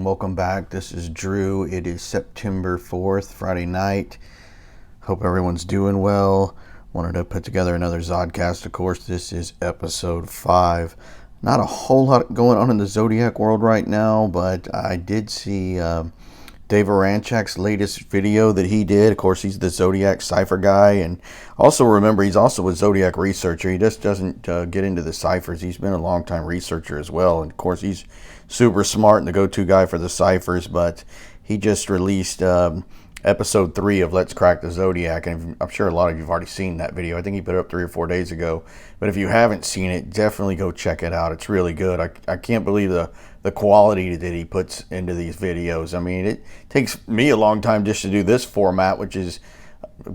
welcome back. This is Drew. It is September 4th, Friday night. Hope everyone's doing well. Wanted to put together another Zodcast. Of course, this is episode 5. Not a whole lot going on in the Zodiac world right now, but I did see Dave Aranchak's latest video that he did. Of course, he's the Zodiac cipher guy, and also remember, he's also a Zodiac researcher. He just doesn't get into the ciphers. He's been a long-time researcher as well, and of course, he's super smart and the go-to guy for the ciphers, but he just released episode 3 of Let's Crack the Zodiac, and I'm sure a lot of you have already seen that video. I think he put it up 3 or 4 days ago, but if you haven't seen it, definitely go check it out. It's really good. I can't believe the quality that he puts into these videos. I mean, it takes me a long time just to do this format, which is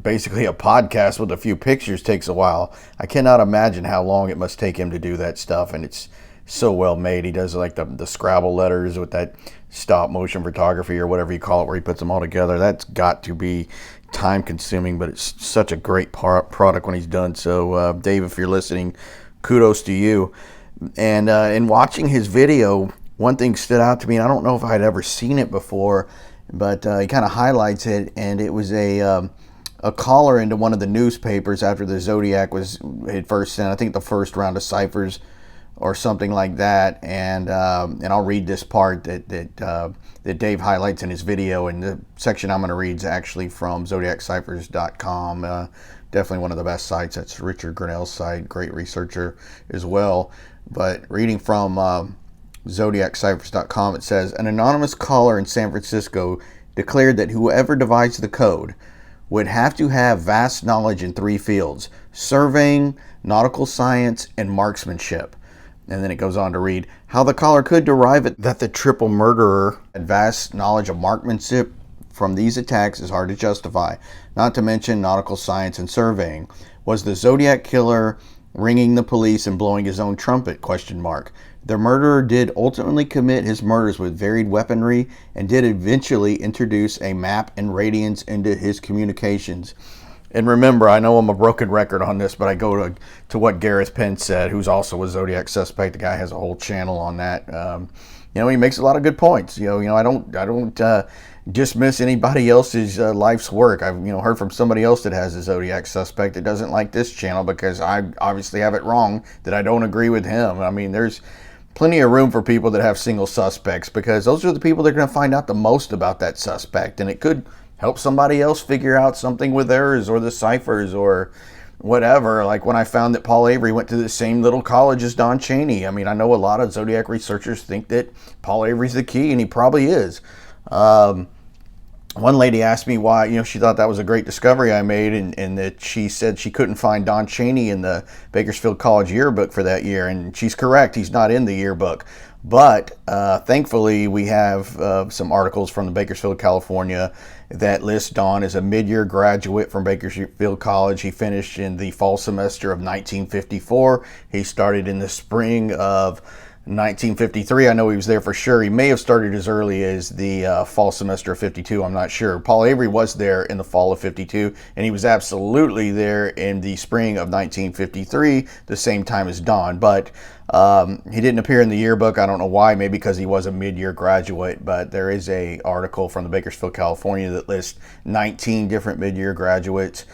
basically a podcast with a few pictures. Takes a while. I cannot imagine how long it must take him to do that stuff, and it's so well made. He does like the Scrabble letters with that stop motion photography or whatever you call it, where he puts them all together. That's got to be time consuming, but it's such a great product when he's done. So Dave, if you're listening, kudos to you. And in watching his video, one thing stood out to me, and I don't know if I had ever seen it before, but he kind of highlights it, and it was a caller into one of the newspapers after the Zodiac had first sent, I think, the first round of ciphers or something like that, and I'll read this part that Dave highlights in his video, and the section I'm going to read is actually from zodiacciphers.com. Definitely one of the best sites. That's Richard Grinnell's site, great researcher as well. But reading from zodiacciphers.com, it says, an anonymous caller in San Francisco declared that whoever devised the code would have to have vast knowledge in 3 fields: surveying, nautical science, and marksmanship. And then it goes on to read how the caller could derive it that the triple murderer had vast knowledge of marksmanship from these attacks is hard to justify, not to mention nautical science and surveying. Was the Zodiac killer ringing the police and blowing his own trumpet? ? The murderer did ultimately commit his murders with varied weaponry and did eventually introduce a map and radiance into his communications. And remember, I know I'm a broken record on this, but I go to what Gareth Penn said, who's also a Zodiac suspect. The guy has a whole channel on that. He makes a lot of good points. I don't dismiss anybody else's life's work. I've heard from somebody else that has a Zodiac suspect that doesn't like this channel because I obviously have it wrong, that I don't agree with him. I mean, there's plenty of room for people that have single suspects, because those are the people that are going to find out the most about that suspect, and it could help somebody else figure out something with theirs or the ciphers or whatever. Like when I found that Paul Avery went to the same little college as Don Cheney. I mean, I know a lot of Zodiac researchers think that Paul Avery's the key, and he probably is. One lady asked me why, she thought that was a great discovery I made, and that she said she couldn't find Don Cheney in the Bakersfield College yearbook for that year, and she's correct. He's not in the yearbook. But thankfully, we have some articles from the Bakersfield, California, that list Don as a mid-year graduate from Bakersfield College. He finished in the fall semester of 1954. He started in the spring of 1953. I know he was there for sure. He may have started as early as the fall semester of 52. I'm not sure. Paul Avery was there in the fall of 52, and he was absolutely there in the spring of 1953, the same time as Don. But he didn't appear in the yearbook. I don't know why. Maybe because he was a mid-year graduate. But there is a article from the Bakersfield, California, that lists 19 different mid-year graduates,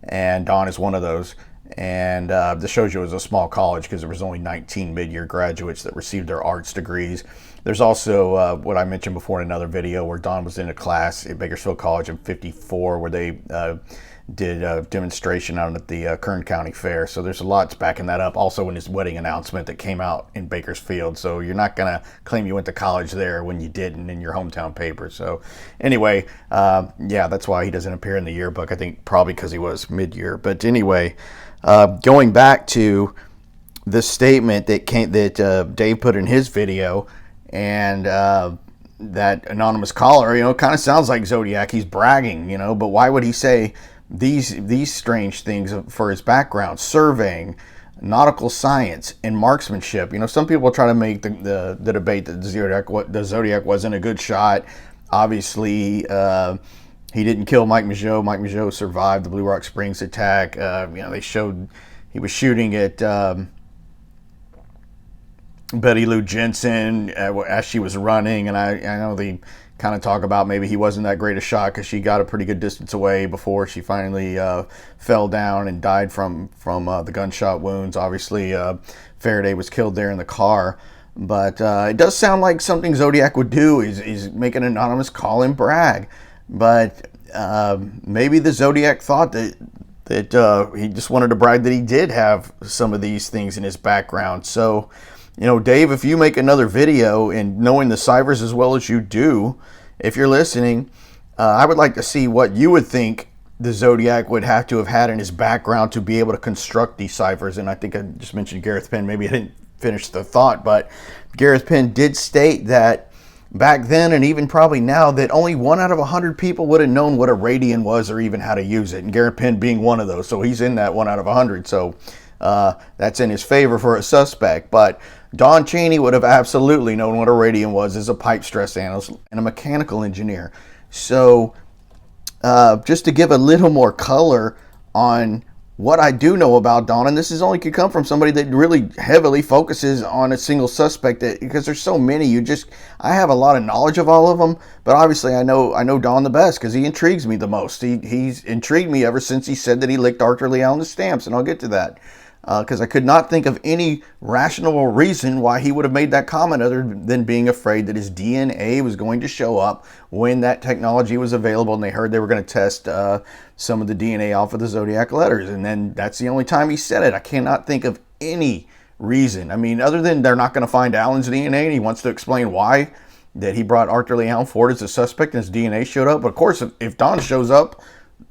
and Don is one of those. And this shows you it was a small college because there was only 19 mid-year graduates that received their arts degrees. There's also what I mentioned before in another video, where Don was in a class at Bakersfield College in 54 where they did a demonstration out at the Kern County Fair. So there's a lot backing that up. Also in his wedding announcement that came out in Bakersfield. So you're not going to claim you went to college there when you didn't in your hometown paper. So anyway, that's why he doesn't appear in the yearbook. I think probably because he was mid-year. But anyway, going back to the statement that Dave put in his video, and that anonymous caller, kind of sounds like Zodiac. He's bragging, but why would he say these strange things for his background: surveying, nautical science, and marksmanship? Some people try to make the debate that the Zodiac wasn't a good shot. Obviously, he didn't kill Mike Mageau. Mike Mageau survived the Blue Rock Springs attack. They showed he was shooting at Betty Lou Jensen as she was running, and I know they kind of talk about maybe he wasn't that great a shot because she got a pretty good distance away before she finally fell down and died from the gunshot wounds. Obviously, Faraday was killed there in the car. But it does sound like something Zodiac would do is make an anonymous call and brag. But maybe the Zodiac thought that he just wanted to brag that he did have some of these things in his background. So, Dave, if you make another video and knowing the ciphers as well as you do, if you're listening, I would like to see what you would think the Zodiac would have to have had in his background to be able to construct these ciphers. And I think I just mentioned Gareth Penn. Maybe I didn't finish the thought, but Gareth Penn did state that back then, and even probably now, that only 1 out of 100 people would have known what a radian was or even how to use it. And Gareth Penn being one of those. So he's in that 1 out of 100. So that's in his favor for a suspect. But Don Cheney would have absolutely known what a radian was as a pipe stress analyst and a mechanical engineer. So just to give a little more color on what I do know about Don, and this is only could come from somebody that really heavily focuses on a single suspect, because there's so many. I have a lot of knowledge of all of them, but obviously I know Don the best because he intrigues me the most. He's intrigued me ever since he said that he licked Arthur Lee Allen's stamps, and I'll get to that. Because I could not think of any rational reason why he would have made that comment other than being afraid that his DNA was going to show up when that technology was available and they heard they were going to test some of the DNA off of the Zodiac letters. And then that's the only time he said it. I cannot think of any reason. I mean, other than they're not going to find Allen's DNA, and he wants to explain why, that he brought Arthur Lee Allen forward as a suspect and his DNA showed up. But of course, if Don shows up,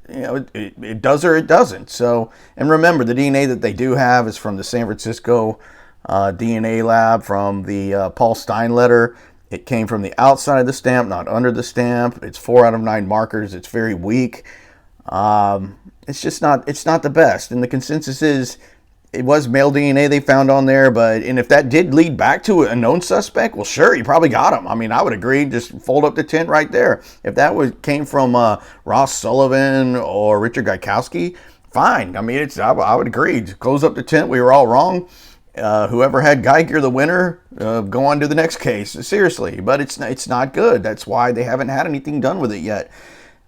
it does or it doesn't. So, and remember, the DNA that they do have is from the San Francisco DNA lab, from the Paul Stein letter. It came from the outside of the stamp, not under the stamp. It's 4 out of 9 markers. It's very weak. It's not the best. And the consensus is it was male DNA they found on there, and if that did lead back to a known suspect, well, sure, you probably got him. I mean, I would agree. Just fold up the tent right there. If that came from Ross Sullivan or Richard Gaikowski, fine. I mean, I would agree. Just close up the tent. We were all wrong. Whoever had Geiger the winner, go on to the next case. Seriously, but it's not good. That's why they haven't had anything done with it yet.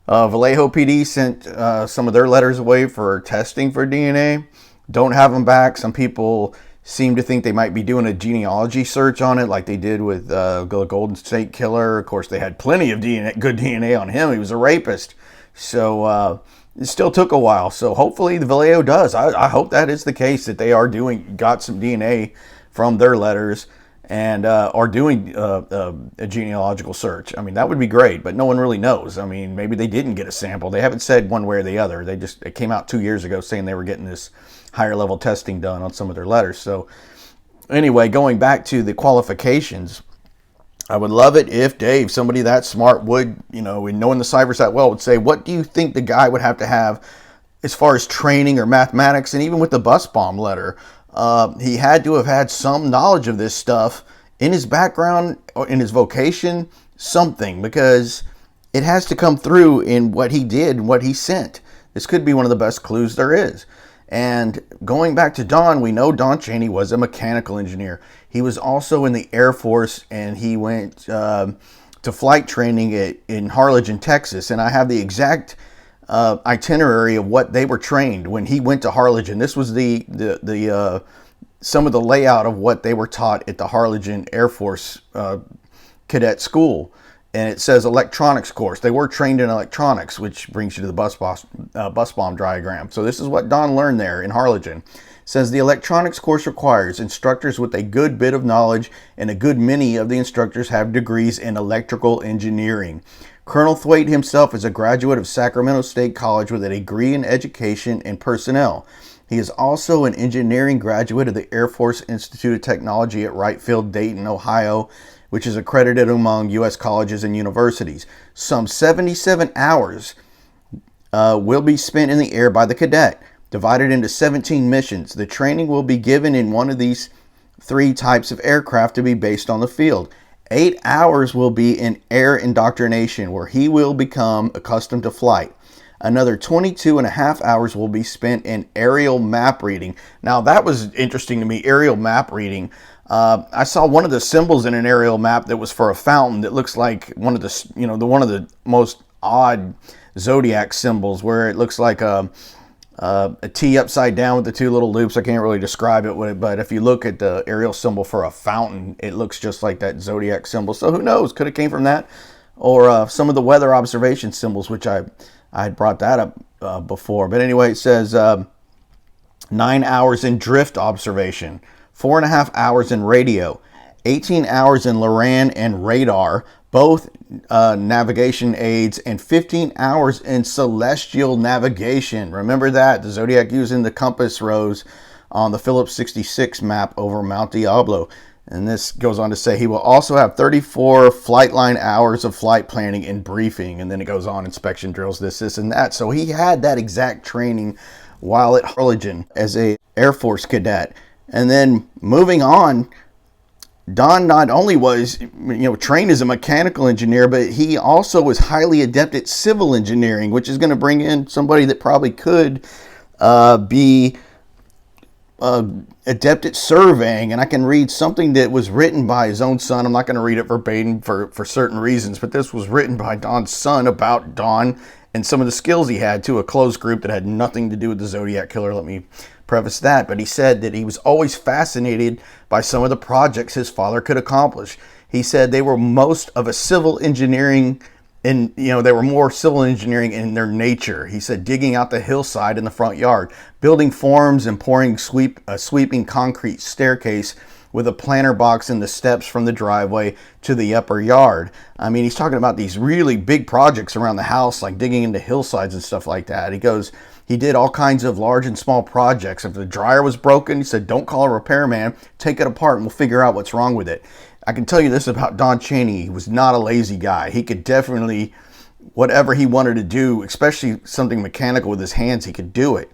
Vallejo PD sent some of their letters away for testing for DNA. Don't have them back. Some people seem to think they might be doing a genealogy search on it like they did with the Golden State Killer. Of course, they had plenty of good DNA on him. He was a rapist. So it still took a while. So hopefully the Vallejo does. I hope that is the case, that they are got some DNA from their letters and are doing a genealogical search. I mean, that would be great, but no one really knows. I mean, maybe they didn't get a sample. They haven't said one way or the other. It came out 2 years ago saying they were getting this higher level testing done on some of their letters. So anyway, going back to the qualifications, I would love it if Dave, somebody that smart, would, in knowing the ciphers that well, would say, what do you think the guy would have to have as far as training or mathematics? And even with the bus bomb letter, he had to have had some knowledge of this stuff in his background or in his vocation, something, because it has to come through in what he did and what he sent. This could be one of the best clues there is. And going back to Don, we know Don Cheney was a mechanical engineer. He was also in the Air Force, and he went to flight training in Harlingen, Texas. And I have the exact itinerary of what they were trained when he went to Harlingen. This was the some of the layout of what they were taught at the Harlingen Air Force Cadet School. And it says electronics course. They were trained in electronics, which brings you to the bus bomb diagram. So this is what Don learned there in Harlingen. It says the electronics course requires instructors with a good bit of knowledge, and a good many of the instructors have degrees in electrical engineering. Colonel Thwaite himself is a graduate of Sacramento State College with a degree in education and personnel. He is also an engineering graduate of the Air Force Institute of Technology at Wright Field, Dayton, Ohio, which is accredited among U.S. colleges and universities. Some 77 hours will be spent in the air by the cadet, divided into 17 missions. The training will be given in one of these 3 types of aircraft to be based on the field. 8 hours will be in air indoctrination, where he will become accustomed to flight. Another 22 and a half hours will be spent in aerial map reading. Now that was interesting to me, aerial map reading. I saw one of the symbols in an aerial map that was for a fountain that looks like one of the, one of the most odd Zodiac symbols, where it looks like a T upside down with the two little loops. I can't really describe it, but if you look at the aerial symbol for a fountain, it looks just like that Zodiac symbol. So who knows? Could have came from that, or some of the weather observation symbols, which I had brought that up before. But anyway, it says 9 hours in drift observation, 4.5 hours in radio, 18 hours in Loran and radar, both navigation aids, and 15 hours in celestial navigation. Remember that, the Zodiac using the compass rose on the Phillips 66 map over Mount Diablo. And this goes on to say he will also have 34 flight line hours of flight planning and briefing. And then it goes on, inspection drills, this, and that. So he had that exact training while at Harlingen as a Air Force cadet. And then moving on, Don not only was trained as a mechanical engineer, but he also was highly adept at civil engineering, which is going to bring in somebody that probably could be adept at surveying. And I can read something that was written by his own son. I'm not going to read it verbatim for certain reasons, but this was written by Don's son about Don and some of the skills he had to a closed group that had nothing to do with the Zodiac Killer. Let me preface that. But he said that he was always fascinated by some of the projects his father could accomplish. He said they were most of a civil engineering, and they were more civil engineering in their nature. He said digging out the hillside in the front yard, building forms and pouring a sweeping concrete staircase with a planter box in the steps from the driveway to the upper yard. I mean, he's talking about these really big projects around the house, like digging into hillsides and stuff like that. He goes, he did all kinds of large and small projects. If the dryer was broken, he said, don't call a repairman, take it apart and we'll figure out what's wrong with it. I can tell you this about Don Cheney. He was not a lazy guy. He could definitely, whatever he wanted to do, especially something mechanical with his hands, he could do it.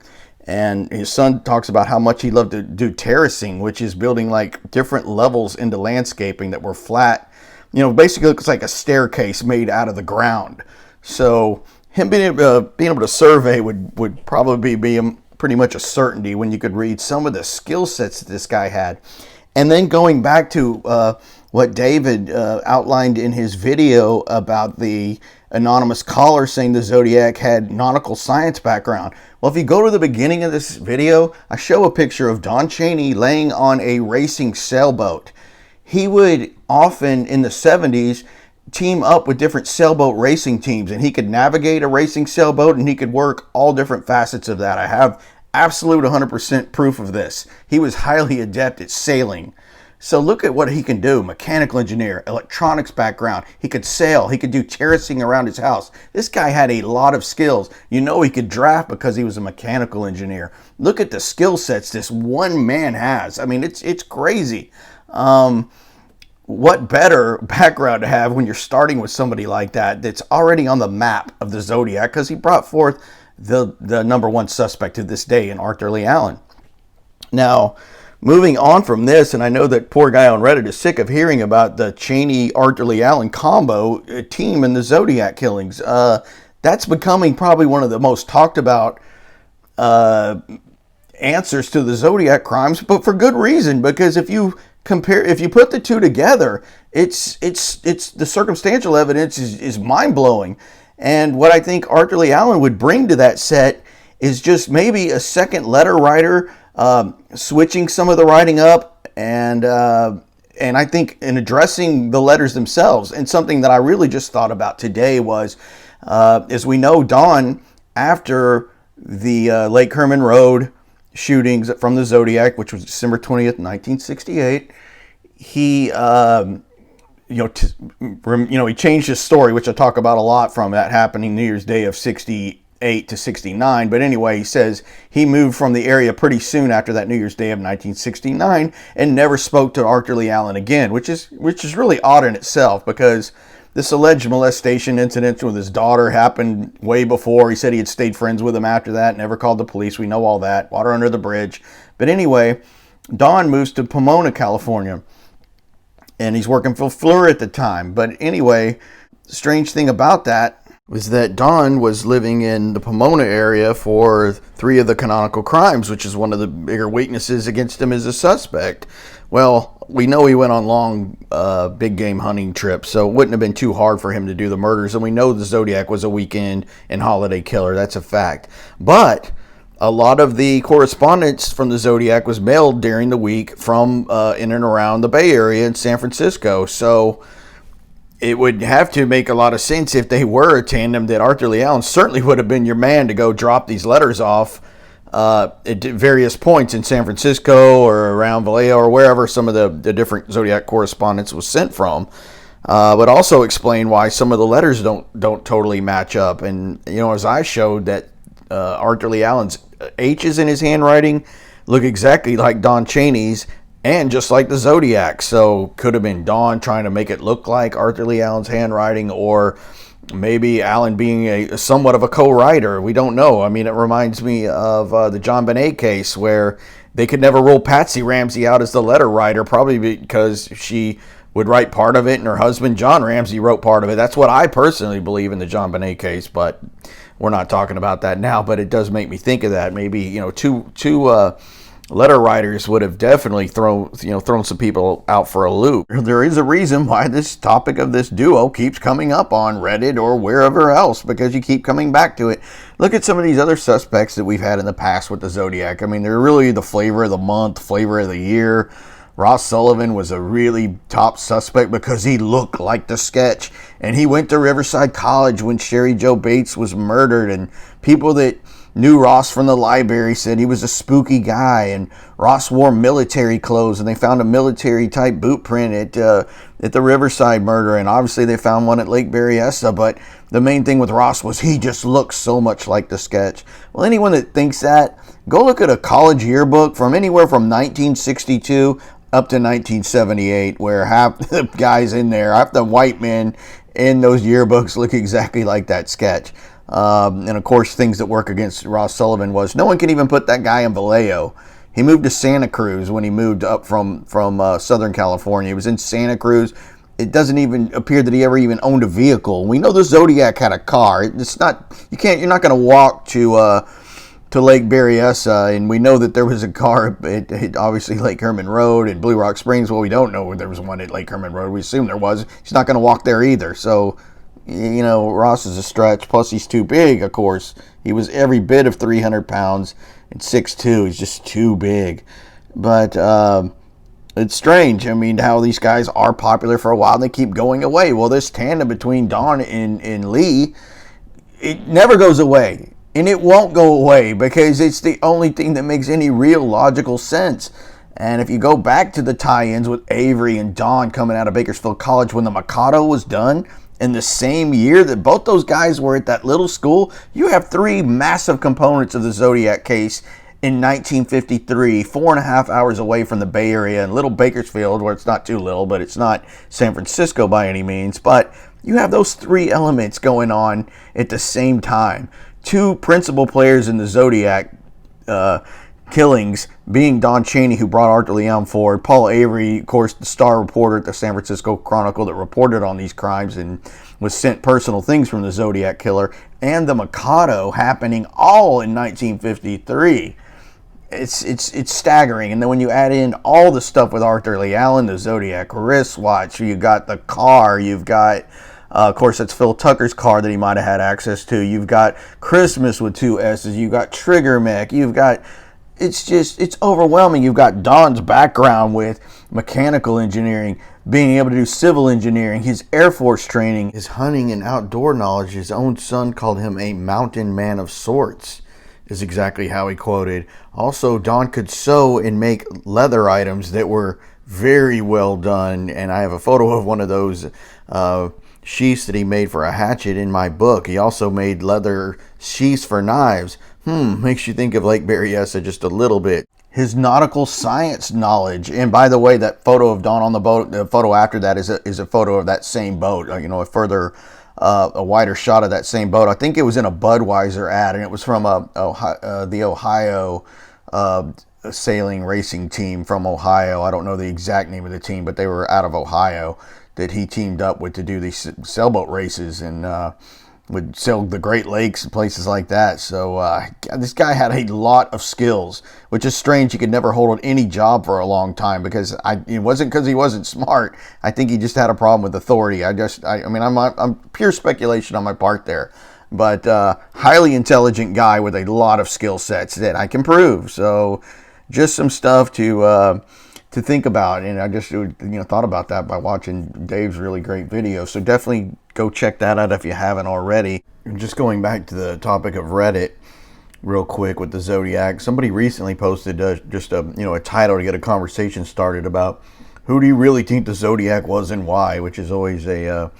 And his son talks about how much he loved to do terracing, which is building like different levels into landscaping that were flat. Basically looks like a staircase made out of the ground. So him being able to survey would probably be pretty much a certainty when you could read some of the skill sets that this guy had. And then going back to what David outlined in his video about the anonymous caller saying the Zodiac had nautical science background. Well, if you go to the beginning of this video, I show a picture of Don Cheney laying on a racing sailboat. He would often, in the 70s, team up with different sailboat racing teams, and he could navigate a racing sailboat, and he could work all different facets of that. I have absolute 100% proof of this. He was highly adept at sailing. So look at what he can do. Mechanical engineer, electronics background. He could sail. He could do terracing around his house. This guy had a lot of skills. He could draft because he was a mechanical engineer. Look at the skill sets this one man has. I mean, it's crazy. What better background to have when you're starting with somebody like that that's already on the map of the Zodiac, because he brought forth the number one suspect to this day in Arthur Lee Allen. Now, moving on from this, and I know that poor guy on Reddit is sick of hearing about the Cheney-Arthur Lee Allen combo team in the Zodiac killings. That's becoming probably one of the most talked about answers to the Zodiac crimes, but for good reason, because if you put the two together, it's the circumstantial evidence is mind-blowing. And what I think Arthur Lee Allen would bring to that set is just maybe a second letter writer, switching some of the writing up, and I think in addressing the letters themselves. And something that I really just thought about today was, as we know, Don, after the Lake Herman Road shootings from the Zodiac, which was December 20th, 1968, he he changed his story, which I talk about a lot, from that happening New Year's Day of 68 to 69. But anyway, he says he moved from the area pretty soon after that New Year's Day of 1969 and never spoke to Arthur Lee Allen again, which is really odd in itself, because this alleged molestation incident with his daughter happened way before. He said he had stayed friends with him after that, never called the police. We know all that. Water under the bridge. But anyway, Don moves to Pomona, California, and he's working for Fleur at the time. But anyway, strange thing about that was that Don was living in the Pomona area for 3 of the canonical crimes, which is one of the bigger weaknesses against him as a suspect. Well, we know he went on long big game hunting trips, so it wouldn't have been too hard for him to do the murders. And we know the Zodiac was a weekend and holiday killer. That's a fact. But a lot of the correspondence from the Zodiac was mailed during the week from in and around the Bay Area in San Francisco. So it would have to make a lot of sense if they were a tandem that Arthur Lee Allen certainly would have been your man to go drop these letters off at various points in San Francisco or around Vallejo or wherever some of the different Zodiac correspondence was sent from. But also explain why some of the letters don't totally match up. And, as I showed that Arthur Lee Allen's H's in his handwriting look exactly like Don Cheney's, and just like the Zodiac. So could have been Don trying to make it look like Arthur Lee Allen's handwriting, or maybe Allen being a somewhat of a co-writer. We don't know. I mean, it reminds me of the John Bonet case, where they could never rule Patsy Ramsey out as the letter writer, probably because she would write part of it and her husband John Ramsey wrote part of it. That's what I personally believe in the John Bonet case, but we're not talking about that now. But it does make me think of that. Maybe two letter writers would have definitely thrown some people out for a loop. There is a reason why this topic of this duo keeps coming up on Reddit or wherever else, because you keep coming back to it. Look at some of these other suspects that we've had in the past with the Zodiac. I mean, they're really the flavor of the month, flavor of the year. Ross Sullivan was a really top suspect because he looked like the sketch, and he went to Riverside College when Sherry Jo Bates was murdered, and people that knew Ross from the library said he was a spooky guy, and Ross wore military clothes, and they found a military type boot print at the Riverside murder, and obviously they found one at Lake Berryessa. But the main thing with Ross was he just looked so much like the sketch. Well, anyone that thinks that, go look at a college yearbook from anywhere from 1962 up to 1978, where half the guys in there, half the white men in those yearbooks look exactly like that sketch. And of course, things that work against Ross Sullivan was no one can even put that guy in Vallejo. He moved to Santa Cruz when he moved up from Southern California. He was in Santa Cruz. It doesn't even appear that he ever even owned a vehicle. We know the Zodiac had a car. It's not, you're not going to walk to Lake Berryessa, and we know that there was a car at obviously Lake Herman Road and Blue Rock Springs. Well, we don't know if there was one at Lake Herman Road. We assume there was. He's not going to walk there either. So, Ross is a stretch. Plus, he's too big, of course. He was every bit of 300 pounds and 6'2". He's just too big. But it's strange. I mean, how these guys are popular for a while and they keep going away. Well, this tandem between Don and Lee, it never goes away. And it won't go away because it's the only thing that makes any real logical sense. And if you go back to the tie-ins with Avery and Don coming out of Bakersfield College when the Mikado was done, in the same year that both those guys were at that little school, you have 3 massive components of the Zodiac case in 1953, 4.5 hours away from the Bay Area in little Bakersfield, where it's not too little, but it's not San Francisco by any means. But you have those 3 elements going on at the same time. 2 principal players in the Zodiac killings being Don Cheney, who brought Arthur Lee Allen forward, Paul Avery, of course, the star reporter at the San Francisco Chronicle that reported on these crimes and was sent personal things from the Zodiac killer, and the Mikado happening all in 1953. It's staggering. And then when you add in all the stuff with Arthur Lee Allen, the Zodiac wristwatch, you got the car, you've got of course, that's Phil Tucker's car that he might have had access to. You've got Christmas with 2 S's. You've got Trigger Mech. You've got, it's overwhelming. You've got Don's background with mechanical engineering, being able to do civil engineering, his Air Force training, his hunting and outdoor knowledge. His own son called him a mountain man of sorts, is exactly how he quoted. Also, Don could sew and make leather items that were very well done. And I have a photo of one of those sheaths that he made for a hatchet in my book. He also made leather sheaths for knives. Makes you think of Lake Berryessa just a little bit. His nautical science knowledge, and by the way, that photo of Don on the boat, the photo after that is a photo of that same boat. A wider shot of that same boat. I think it was in a Budweiser ad, and it was from the Ohio sailing racing team from Ohio. I don't know the exact name of the team, but they were out of Ohio that he teamed up with to do these sailboat races. And would sail the Great Lakes and places like that. So this guy had a lot of skills, which is strange. He could never hold any job for a long time because it wasn't because he wasn't smart. I think he just had a problem with authority. I mean, I'm pure speculation on my part there, but highly intelligent guy with a lot of skill sets that I can prove. So just some stuff to think about, and I just thought about that by watching Dave's really great video. So definitely go check that out if you haven't already. And just going back to the topic of Reddit real quick with the Zodiac, somebody recently posted just a title to get a conversation started about who do you really think the Zodiac was and why, which is always a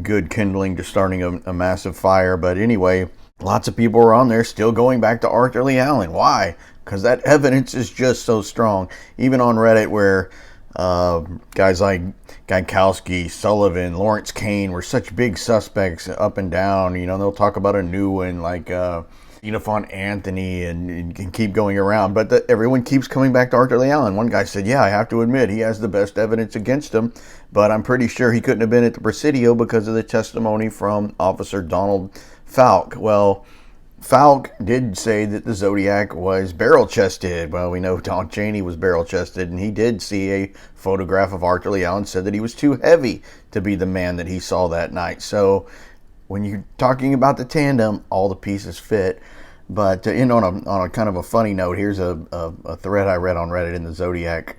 good kindling to starting a massive fire. But anyway, lots of people are on there still going back to Arthur Lee Allen. Why? Because that evidence is just so strong. Even on Reddit, where guys like Gankowski, Sullivan, Lawrence Kane were such big suspects up and down. They'll talk about a new one like Xenophon Anthony and keep going around. But everyone keeps coming back to Arthur Lee Allen. One guy said, yeah, I have to admit, he has the best evidence against him, but I'm pretty sure he couldn't have been at the Presidio because of the testimony from Officer Donald Falk. Well, Falk did say that the Zodiac was barrel-chested. Well, we know Don Cheney was barrel-chested, and he did see a photograph of Arthur Lee Allen, said that he was too heavy to be the man that he saw that night. So when you're talking about the tandem, all the pieces fit. But to end on a kind of a funny note, here's a thread I read on Reddit in the Zodiac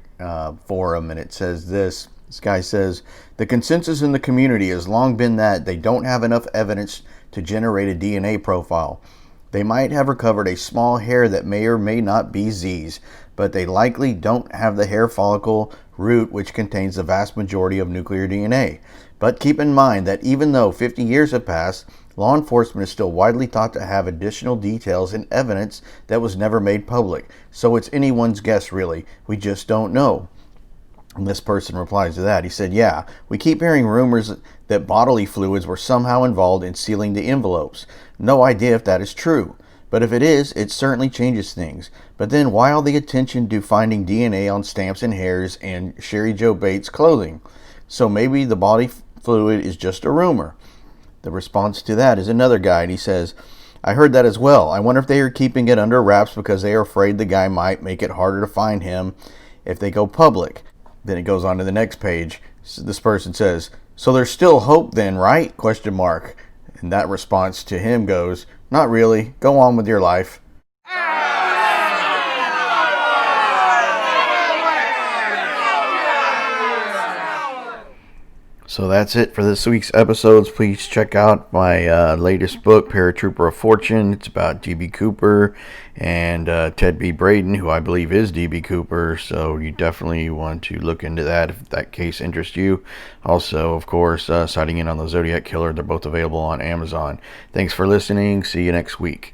forum, and it says this. This guy says, the consensus in the community has long been that they don't have enough evidence to generate a DNA profile. They might have recovered a small hair that may or may not be Z's, but they likely don't have the hair follicle root, which contains the vast majority of nuclear DNA. But keep in mind that even though 50 years have passed, law enforcement is still widely thought to have additional details and evidence that was never made public. So it's anyone's guess, really. We just don't know. And this person replies to that. He said, yeah, we keep hearing rumors that bodily fluids were somehow involved in sealing the envelopes. No idea if that is true. But if it is, it certainly changes things. But then why all the attention to finding DNA on stamps and hairs and Sherry Joe Bates' clothing? So maybe the body fluid is just a rumor. The response to that is another guy, and he says, I heard that as well. I wonder if they are keeping it under wraps because they are afraid the guy might make it harder to find him if they go public. Then it goes on to the next page. This person says, so there's still hope then, right? ? And that response to him goes, not really. Go on with your life. So that's it for this week's episodes. Please check out my latest book, Paratrooper of Fortune. It's about D.B. Cooper and Ted B. Braden, who I believe is D.B. Cooper. So you definitely want to look into that if that case interests you. Also, of course, Sighting In on the Zodiac Killer. They're both available on Amazon. Thanks for listening. See you next week.